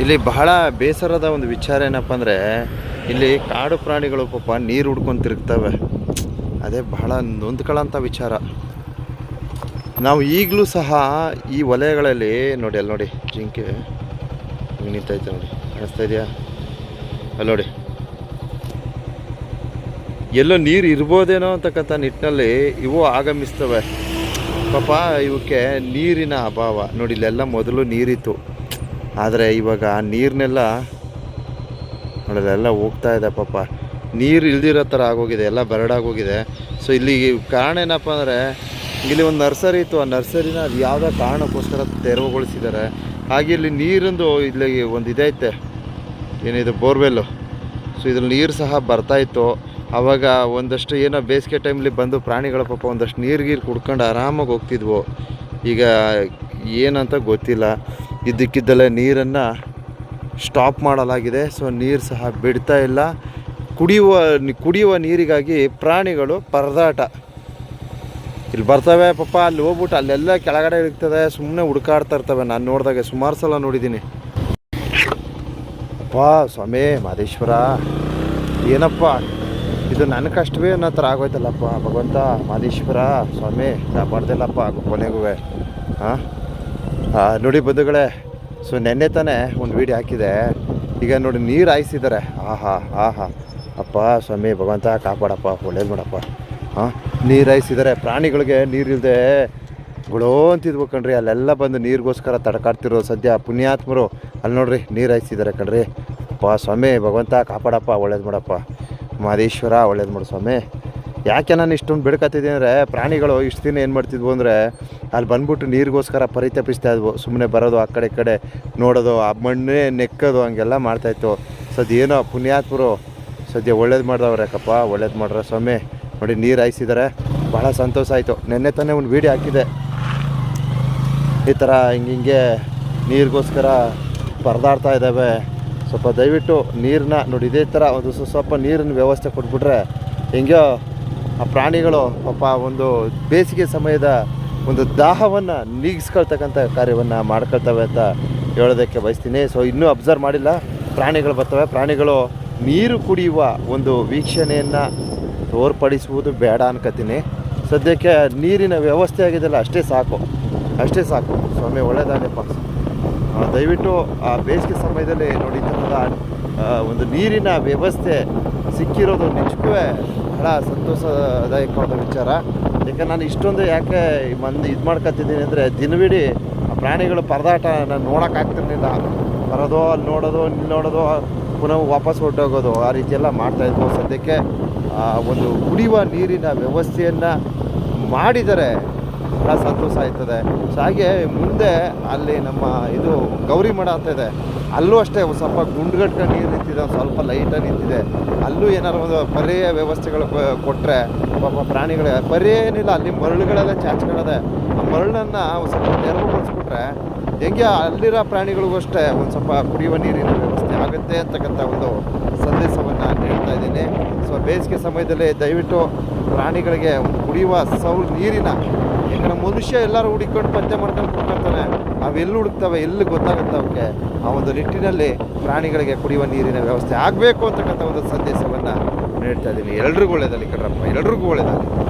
ಇಲ್ಲಿ ಬಹಳ ಬೇಸರದ ಒಂದು ವಿಚಾರ ಏನಪ್ಪ ಅಂದರೆ, ಇಲ್ಲಿ ಕಾಡು ಪ್ರಾಣಿಗಳು ಪಾಪ ನೀರು ಹುಡ್ಕೊಂಡು ತಿರುಗ್ತವೆ. ಅದೇ ಬಹಳ ನೊಂದ್ಕೊಳ್ಳೋಂಥ ವಿಚಾರ. ನಾವು ಈಗಲೂ ಸಹ ಈ ವಲಯಗಳಲ್ಲಿ ನೋಡಿ, ಅಲ್ಲಿ ನೋಡಿ ಜಿಂಕೆ ಹಿಂಗೆ ನಿಂತೈತೆ ನೋಡಿ, ಕಾಣಿಸ್ತಾ ಇದೆಯಾ? ಅಲ್ಲಿ ನೋಡಿ, ಎಲ್ಲೋ ನೀರು ಇರ್ಬೋದೇನೋ ಅಂತಕ್ಕಂಥ ನಿಟ್ಟಿನಲ್ಲಿ ಇವು ಆಗಮಿಸ್ತವೆ. ಪಾಪ ಇವಕ್ಕೆ ನೀರಿನ ಅಭಾವ ನೋಡಿ. ಇಲ್ಲೆಲ್ಲ ಮೊದಲು ನೀರಿತ್ತು, ಆದರೆ ಇವಾಗ ನೀರನ್ನೆಲ್ಲ ನೋಡೋದೆಲ್ಲ ಹೋಗ್ತಾ ಇದೆ. ಪಾಪ ನೀರು ಇಲ್ದಿರೋ ಥರ ಆಗೋಗಿದೆ, ಎಲ್ಲ ಬರಡಾಗೋಗಿದೆ. ಸೊ ಇಲ್ಲಿ ಕಾರಣ ಏನಪ್ಪ ಅಂದರೆ, ಇಲ್ಲಿ ಒಂದು ನರ್ಸರಿ ಇತ್ತು, ಆ ನರ್ಸರಿನ ಅದು ಯಾವುದೋ ಕಾರಣಕ್ಕೋಸ್ಕರ ತೆರವುಗೊಳಿಸಿದ್ದಾರೆ. ಹಾಗೆ ಇಲ್ಲಿ ನೀರಿಂದು ಇಲ್ಲಿ ಒಂದು ಇದೈತೆ, ಏನಿದು ಬೋರ್ವೆಲ್ಲು. ಸೊ ಇದ್ರಲ್ಲಿ ನೀರು ಸಹ ಬರ್ತಾಯಿತ್ತು. ಆವಾಗ ಒಂದಷ್ಟು ಏನೋ ಬೇಸಿಗೆ ಟೈಮಲ್ಲಿ ಬಂದು ಪ್ರಾಣಿಗಳ ಪಾಪ ಒಂದಷ್ಟು ನೀರು ಕುಡ್ಕೊಂಡು ಆರಾಮಾಗಿ ಹೋಗ್ತಿದ್ವು. ಈಗ ಏನಂತ ಗೊತ್ತಿಲ್ಲ. ಇದ್ದಕ್ಕಿದ್ದಲ್ಲೇ ನೀರನ್ನು ಸ್ಟಾಪ್ ಮಾಡಲಾಗಿದೆ. ಸೊ ನೀರು ಸಹ ಬಿಡ್ತಾ ಇಲ್ಲ. ಕುಡಿಯುವ ನೀರಿಗಾಗಿ ಪ್ರಾಣಿಗಳು ಪರದಾಟ. ಇಲ್ಲಿ ಬರ್ತವೆ ಪಾಪ, ಅಲ್ಲಿ ಹೋಗ್ಬಿಟ್ಟು ಅಲ್ಲೆಲ್ಲ ಕೆಳಗಡೆ ಇರ್ತದೆ, ಸುಮ್ಮನೆ ಹುಡುಕಾಡ್ತಾ ಇರ್ತವೆ. ನಾನು ನೋಡಿದಾಗ ಸುಮಾರು ಸಲ ನೋಡಿದ್ದೀನಿ. ಅಪ್ಪ ಸ್ವಾಮಿ ಮಹದೇಶ್ವರ, ಏನಪ್ಪ ಇದು ನನ್ನ ಕಷ್ಟವೇ ಅನ್ನೋ ಥರ ಆಗೋಯ್ತಲ್ಲಪ್ಪ. ಭಗವಂತ ಮಹದೇಶ್ವರ ಸ್ವಾಮಿ ಕಾಪಾಡ್ದಿಲ್ಲಪ್ಪ ಕೊನೆಗೂ. ಹಾಂ ನೋಡಿ ಬಂಧುಗಳೇ, ಸೊ ನೆನ್ನೆ ತಾನೇ ಒಂದು ವೀಡಿಯೋ ಹಾಕಿದೆ. ಈಗ ನೋಡಿ ನೀರು ಹಾಯಿಸಿದ್ದಾರೆ. ಆಹಾ ಆಹಾ, ಅಪ್ಪ ಸ್ವಾಮಿ ಭಗವಂತ ಕಾಪಾಡಪ್ಪ, ಒಳ್ಳೇದು ಮಾಡಪ್ಪ. ಹಾಂ ನೀರು ಹಾಯಿಸಿದ್ದಾರೆ. ಪ್ರಾಣಿಗಳಿಗೆ ನೀರಿಲ್ಲದೆ ಗುಳೋ ಅಂತಿದ್ವು ಕಣ್ರಿ. ಅಲ್ಲೆಲ್ಲ ಬಂದು ನೀರಿಗೋಸ್ಕರ ತಡ್ಕಾಡ್ತಿರೋ ಸದ್ಯ ಪುಣ್ಯಾತ್ಮರು. ಅಲ್ಲಿ ನೋಡ್ರಿ ನೀರು ಹಾಯಿಸಿದ್ದಾರೆ ಕಣ್ರಿ. ಅಪ್ಪ ಸ್ವಾಮಿ ಭಗವಂತ ಕಾಪಾಡಪ್ಪ, ಒಳ್ಳೇದು ಮಾಡಪ್ಪ. ಮಹದೇಶ್ವರ ಒಳ್ಳೇದು ಮಾಡು ಸ್ವಾಮಿ. ಯಾಕೆ ನಾನು ಇಷ್ಟೊಂದು ಬೆಳ್ಕತ್ತಿದ್ದೀನಿ ಅಂದರೆ, ಪ್ರಾಣಿಗಳು ಇಷ್ಟು ದಿನ ಏನು ಮಾಡ್ತಿದ್ವು ಅಂದರೆ, ಅಲ್ಲಿ ಬಂದ್ಬಿಟ್ಟು ನೀರಿಗೋಸ್ಕರ ಪರಿತಪಿಸ್ತಾ ಇದ್ವು. ಸುಮ್ಮನೆ ಬರೋದು, ಆ ಕಡೆ ಈ ಕಡೆ ನೋಡೋದು, ಆ ಮಣ್ಣೇ ನೆಕ್ಕೋದು, ಹಂಗೆಲ್ಲ ಮಾಡ್ತಾಯಿತ್ತು. ಸದ್ಯ ಏನೋ ಪುಣ್ಯಾತ್ಮರು ಸದ್ಯ ಒಳ್ಳೇದು ಮಾಡಿದವ್ರೇಕಪ್ಪ, ಒಳ್ಳೇದು ಮಾಡ್ರೆ ಸ್ವಾಮಿ. ನೋಡಿ ನೀರು ಹಾಯಿಸಿದ್ದಾರೆ, ಭಾಳ ಸಂತೋಷ ಆಯಿತು. ನೆನ್ನೆ ತಾನೇ ಒಂದು ವೀಡಿಯೋ ಹಾಕಿದೆ, ಈ ಥರ ಹಿಂಗೆ ನೀರಿಗೋಸ್ಕರ ಪರದಾಡ್ತಾ ಇದ್ದಾವೆ. ಸ್ವಲ್ಪ ದಯವಿಟ್ಟು ನೀರನ್ನ ನೋಡಿ, ಇದೇ ಥರ ಒಂದು ಸ್ವಲ್ಪ ನೀರಿನ ವ್ಯವಸ್ಥೆ ಕೊಟ್ಬಿಟ್ರೆ ಹೆಂಗೋ ಆ ಪ್ರಾಣಿಗಳು ಪಾಪ ಒಂದು ಬೇಸಿಗೆ ಸಮಯದ ಒಂದು ದಾಹವನ್ನು ನೀಗಿಸ್ಕೊಳ್ತಕ್ಕಂಥ ಕಾರ್ಯವನ್ನು ಮಾಡ್ಕೊಳ್ತವೆ ಅಂತ ಹೇಳೋದಕ್ಕೆ ಬಯಸ್ತೀನಿ. ಸೊ ಇನ್ನೂ ಅಬ್ಸರ್ವ್ ಮಾಡಿಲ್ಲ, ಪ್ರಾಣಿಗಳು ಬರ್ತವೆ. ಪ್ರಾಣಿಗಳು ನೀರು ಕುಡಿಯುವ ಒಂದು ವೀಕ್ಷಣೆಯನ್ನು ತೋರ್ಪಡಿಸುವುದು ಬೇಡ ಅನ್ಕೋತೀನಿ. ಸದ್ಯಕ್ಕೆ ನೀರಿನ ವ್ಯವಸ್ಥೆ ಆಗಿದೆಯಲ್ಲ, ಅಷ್ಟೇ ಸಾಕು, ಅಷ್ಟೇ ಸಾಕು. ಸ್ವಾಮಿ ಒಳ್ಳೆಯದಾಗಪ್ಪ. ದಯವಿಟ್ಟು ಆ ಬೇಸಿಗೆ ಸಮಯದಲ್ಲಿ ನೋಡಿ, ಥರದ ಒಂದು ನೀರಿನ ವ್ಯವಸ್ಥೆ ಸಿಕ್ಕಿರೋದು ನಿಜಕ್ಕೂ ಬಹಳ ಸಂತೋಷದಾಯಕವಾದ ವಿಚಾರ. ಯಾಕೆ ನಾನು ಇಷ್ಟೊಂದು ಯಾಕೆ ಇದು ಮಾಡ್ಕೊತಿದ್ದೀನಿ ಅಂದರೆ, ದಿನವಿಡೀ ಆ ಪ್ರಾಣಿಗಳು ಪರದಾಟ ನಾನು ನೋಡೋಕ್ಕಾಗ್ತಿರ್ಲಿಲ್ಲ. ಬರೋದು, ಅಲ್ಲಿ ನೋಡೋದು, ಇಲ್ಲಿ ನೋಡೋದು, ಪುನಃ ವಾಪಸ್ ಹೊರಟೋಗೋದು, ಆ ರೀತಿಯೆಲ್ಲ ಮಾಡ್ತಾಯಿದ್ವು. ಸದ್ಯಕ್ಕೆ ಒಂದು ಕುಡಿಯುವ ನೀರಿನ ವ್ಯವಸ್ಥೆಯನ್ನು ಮಾಡಿದರೆ ಬಹಳ ಸಂತೋಷ ಆಯ್ತದೆ. ಸೊ ಹಾಗೆ ಮುಂದೆ ಅಲ್ಲಿ ನಮ್ಮ ಇದು ಗೌರಿ ಮಠ ಅಂತ ಇದೆ, ಅಲ್ಲೂ ಅಷ್ಟೇ ಸ್ವಲ್ಪ ಗುಂಡ್ಗಟ್ಕೊಂಡು ನೀರು ನಿಂತಿದೆ, ಸ್ವಲ್ಪ ಲೈಟಾಗಿ ನಿಂತಿದೆ. ಅಲ್ಲೂ ಏನಾದ್ರು ಒಂದು ಪರ್ಯಾಯ ವ್ಯವಸ್ಥೆಗಳು ಕೊಟ್ಟರೆ ಪಾಪ ಪ್ರಾಣಿಗಳೇ ಏನಿಲ್ಲ, ಅಲ್ಲಿ ಮರಳುಗಳೆಲ್ಲ ಚಾಚ್ಕೊಳ್ಳೋದೆ. ಆ ಮರಳನ್ನು ಸ್ವಲ್ಪ ನೆರವುಗೊಳಿಸ್ಬಿಟ್ರೆ ಹೆಂಗೆ ಅಲ್ಲಿರೋ ಪ್ರಾಣಿಗಳಿಗೂ ಅಷ್ಟೇ ಒಂದು ಸ್ವಲ್ಪ ಕುಡಿಯುವ ನೀರಿನ ವ್ಯವಸ್ಥೆ ಆಗುತ್ತೆ ಅಂತಕ್ಕಂಥ ಒಂದು ಸಂದೇಶವನ್ನು ನೀಡ್ತಾ ಇದ್ದೀನಿ. ಸೊ ಬೇಸಿಗೆ ಸಮಯದಲ್ಲಿ ದಯವಿಟ್ಟು ಪ್ರಾಣಿಗಳಿಗೆ ಕುಡಿಯುವ ನೀರಿನ, ಯಾಕಂದರೆ ಮನುಷ್ಯ ಎಲ್ಲರೂ ಹುಡುಕೊಂಡು ಪತ್ತೆ ಮಾಡ್ಕೊಂಡು ಕುಡ್ಕೊಳ್ತಾನೆ, ಅವೆಲ್ಲಿ ಹುಡುಕ್ತವೆ, ಎಲ್ಲಿ ಗೊತ್ತಾಗುತ್ತೆ ಅವಕ್ಕೆ. ಆ ಒಂದು ನಿಟ್ಟಿನಲ್ಲಿ ಪ್ರಾಣಿಗಳಿಗೆ ಕುಡಿಯುವ ನೀರಿನ ವ್ಯವಸ್ಥೆ ಆಗಬೇಕು ಅಂತಕ್ಕಂಥ ಒಂದು ಸಂದೇಶವನ್ನು ನೀಡ್ತಾ ಇದ್ದೀನಿ. ಎಲ್ರಿಗೂ ಒಳ್ಳೆಯದಾಗಲಿ ಕಣ್ರಪ್ಪ, ಎಲ್ರಿಗೂ ಒಳ್ಳೆಯದಾಗಲಿ.